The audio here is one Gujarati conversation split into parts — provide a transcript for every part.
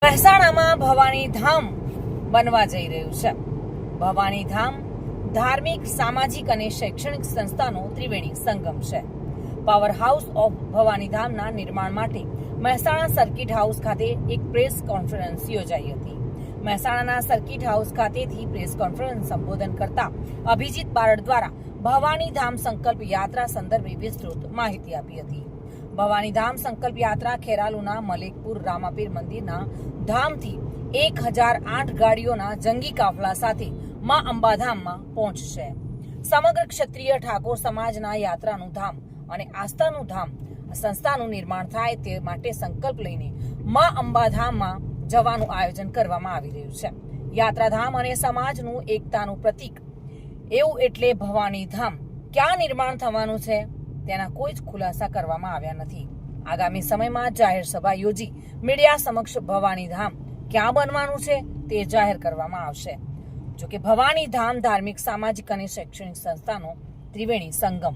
મહેસાણામાં ભવાની ધામ બનવા જઈ રહ્યું છે. ભવાની ધામ ધાર્મિક, સામાજિક અને શૈક્ષણિક સંસ્થાનો ત્રિવેણી સંગમ છે. પાવર હાઉસ ઓફ ભવાની ધામના નિર્માણ માટે મહેસાણા સર્કિટ હાઉસ ખાતે એક પ્રેસ કોન્ફરન્સ યોજાઈ હતી. મહેસાણાના સર્કિટ હાઉસ ખાતેથી પ્રેસ કોન્ફરન્સ સંબોધન કરતા અભિજીત બારડ દ્વારા ભવાની ધામ સંકલ્પ યાત્રા સંદર્ભે વિસ્તૃત માહિતી આપી હતી. ભવાની ધામ સંકલ્પ યાત્રા ખેરાલુના મલેકપુર રામાપીર મંદિરના ધામથી 1008 ગાડીઓના જંગી કાફલા સાથે માં અંબાધામમાં પહોંચશે. સમગ્ર ક્ષત્રિય ઠાકોર સમાજના યાત્રાનું ધામ અને આસ્થાનું ધામ સંસ્થાનું નિર્માણ થાય તે માટે સંકલ્પ લઈને માં અંબાધામમાં જવાનું આયોજન કરવામાં આવી રહ્યું છે. યાત્રાધામ અને સમાજનું એકતાનું પ્રતીક એવું એટલે ભવાની ધામ ક્યાં નિર્માણ થવાનું છે તેના કોઈ જ ખુલાસા કરવામાં આવ્યા નથી. આગામી સમયમાં જાહેર સભા યોજી મીડિયા સમક્ષ ભવાની ધામ ક્યાં બનવાનું છે તે જાહેર કરવામાં આવશે. જોકે ભવાની ધામ ધાર્મિક, સામાજિક અને શૈક્ષણિક સંસ્થાનો ત્રિવેણી સંગમ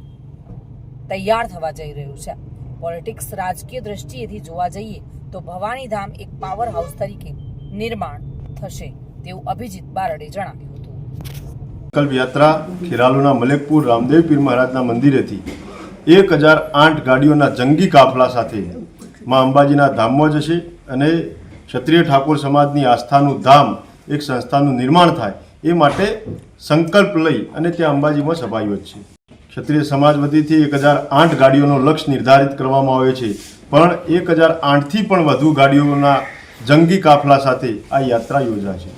તૈયાર થવા જઈ રહ્યું છે. પોલિટિક્સ, રાજકીય દ્રષ્ટિએથી જોવા જઈએ તો ભવાની ધામ એક પાવર હાઉસ તરીકે નિર્માણ થશે તેવું અભિજીત બારડે જણાવ્યું હતું. સંકલ્પ યાત્રા ખેરાલુના મલેકપુર રામદેવ પીર મહારાજના મંદિરેથી 1008 ગાડીઓના જંગી કાફલા સાથે માં અંબાજીના ધામમાં જશે અને ક્ષત્રિય ઠાકોર સમાજની આસ્થાનું ધામ એક સંસ્થાનું નિર્માણ થાય એ માટે સંકલ્પ લઈ અને ત્યાં અંબાજીમાં સભા યોજશે. ક્ષત્રિય સમાજ વતીથી 1008 ગાડીઓનો લક્ષ્ય નિર્ધારિત કરવામાં આવ્યો છે, પણ 1008થી પણ વધુ ગાડીઓના જંગી કાફલા સાથે આ યાત્રા યોજાશે.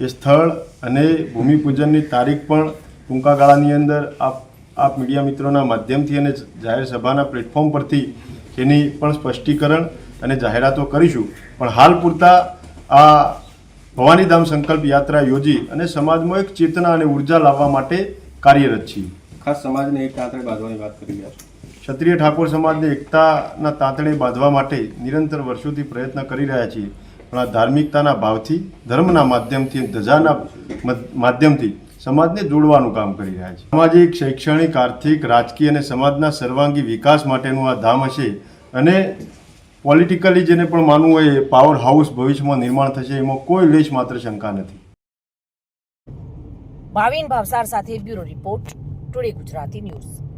એ સ્થળ અને ભૂમિપૂજનની તારીખ પણ ટૂંકા ગાળાની અંદર આપ મીડિયા મિત્રોના માધ્યમથી અને જાહેર સભાના પ્લેટફોર્મ પરથી એની પણ સ્પષ્ટીકરણ અને જાહેરાતો કરીશું. પણ હાલ પૂરતા આ ભવાની ધામ સંકલ્પ યાત્રા યોજી અને સમાજમાં એક ચેતના અને ઉર્જા લાવવા માટે કાર્યરત છીએ. ખાસ સમાજને એક તાંતણે બાંધવાની વાત કરી રહ્યા છો. ક્ષત્રિય ઠાકોર સમાજને એકતાના તાંતણે બાંધવા માટે નિરંતર વર્ષોથી પ્રયત્ન કરી રહ્યા છીએ. પણ આ ધાર્મિકતાના ભાવથી, ધર્મના માધ્યમથી, ધજાના માધ્યમથી સમાજને જોડવાનું કામ કરી રહ્યા છે. સામાજિક, શૈક્ષણિક, આર્થિક, રાજકીય અને સમાજના સર્વાંગી વિકાસ માટેનું આ ધામ હશે અને પોલિટિકલી જેને પણ માનવું હોય પાવર હાઉસ ભવિષ્યમાં નિર્માણ થશે એમાં કોઈ લેશ માત્ર શંકા નથી. ભાવિન ભાવસાર સાથે bureau report, today Gujarati news.